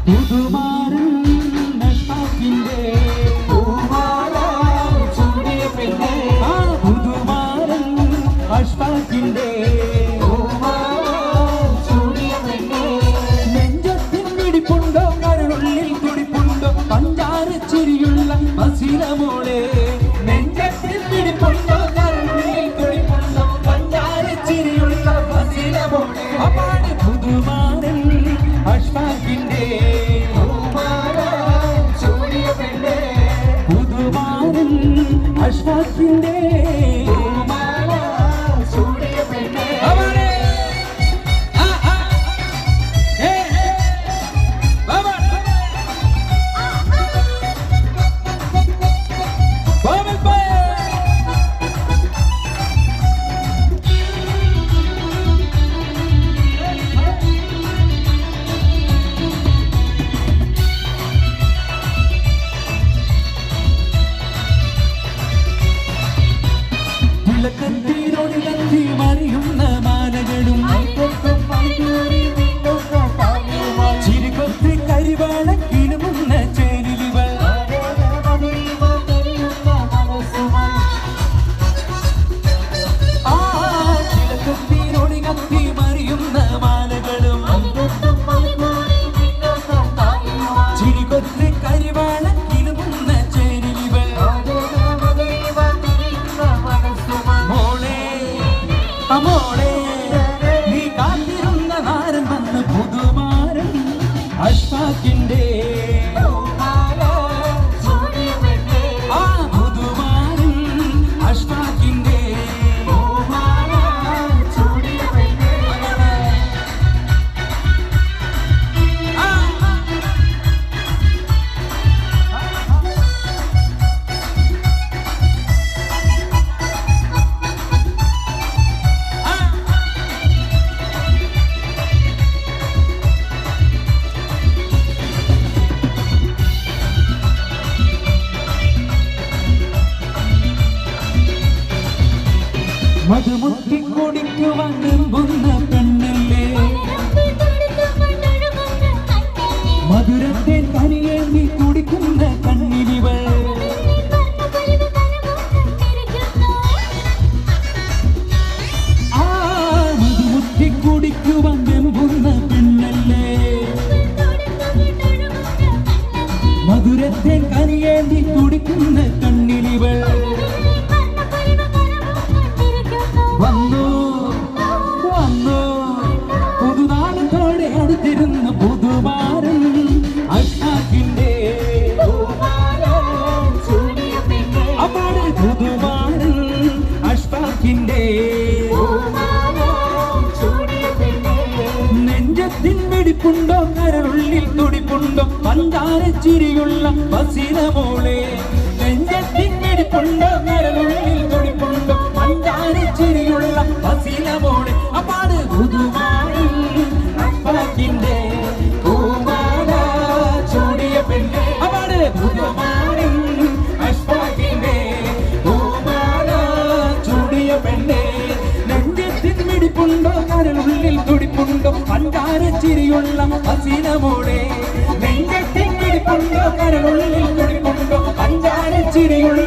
പുതുമാരൻ അഷ്ഫാഖിന്റെ പൂമാല ചൂടിയ പെണ്ണേ, പുതുമാരൻ അഷ്ഫാഖിന്റെ പൂമാല ചൂടിയ പെണ്ണേ, നെഞ്ചത്തിൻ പിടിപ്പുണ്ടോ കരളുള്ളിൽ തുടിപ്പുണ്ടോ പഞ്ചാര ചിരിയുള്ള മസീന മോളെ, നെഞ്ചത്തിൻ പിടിപ്പുണ്ടോ കരളുള്ളിൽ തുടിപ്പുണ്ടോ പഞ്ചാര ചിരിയുള്ള മസീന മോളെ, അപ്പാണ് പുതുമാരൻ അഷ്ഫാഖിന്റെ അഷ്ഫാഖിന്റെ പൂമാല ചൂടിയ പെണ്ണേ, അവനെ കത്തി മറിയുന്ന മാലകളും ചിരികൊത്തി കരിവാള കിളുമുന്ന ചേരുവകൾ, ചിലക്കത്തിനോടി കത്തി മറിയുന്ന മാലകളും ചിരികൊത്തി കരിവാള കിളുമുന്ന ചേരുവകൾ, മോളെ നീ കാത്തിരുന്ന നാരൻ വന്ന് പുതുമാരൻ അഷ്ഫാഖിന്റെ പുതുമാരൻ അഷ്ഫാഖിന്റെ മധുമുട്ടി കുടിക്കുവാൻ വെമ്പുന്ന പെണ്ണല്ലേ, മധുരത്തെ കനിയേന്തി കുടിക്കുന്ന കണ്ണിലിവൾ, മധുമുട്ടി കുടിക്കുവാൻ വെമ്പുന്ന പെണ്ണല്ലേ, മധുരത്തെ കനിയേന്തി കുടിക്കുന്ന കണ്ണിലിവൾ, വന്നു വന്നു പുതുനാളത്തോടെ അടുത്തിരുന്ന പുതുമാരൻ അഷ്ഫാഖിന്റെ അപ്പാട് പുതുമാരൻ അഷ്ഫാഖിന്റെ നെഞ്ചത്തിൻ വെടിപ്പുണ്ടോ കരളുള്ളിൽ തുടിപ്പുണ്ടോ പഞ്ചാര ചിരിയുള്ള മസീന മോളെ, നെഞ്ചത്തിൻ വെടിപ്പുണ്ടോ കരളുള്ളിൽ തുടിപ്പുണ്ടോ പഞ്ചാര ചിരിയുള്ള മസീന മോളെ, അപ്പാട് പുതുമാരൻ അഷ്ഫാഖിന്റെ പൂമാല ചൂടിയ പെണ്ണേ, അപ്പാട് പുതുമാരൻ അഷ്ഫാഖിന്റെ പൂമാല ചൂടിയ പെണ്ണേ, നെഞ്ചത്തിൻ മിടിപ്പുണ്ടോ കരളുള്ളിൽ തുടിപ്പുണ്ടോ പഞ്ചാര ചിരിയുള്ള മസീന മോളെ, നെഞ്ചത്തിൻ മിടിപ്പുണ്ടോ കരളുള്ളിൽ തുടിപ്പുണ്ടോ പഞ്ചാര ചിരിയുള്ള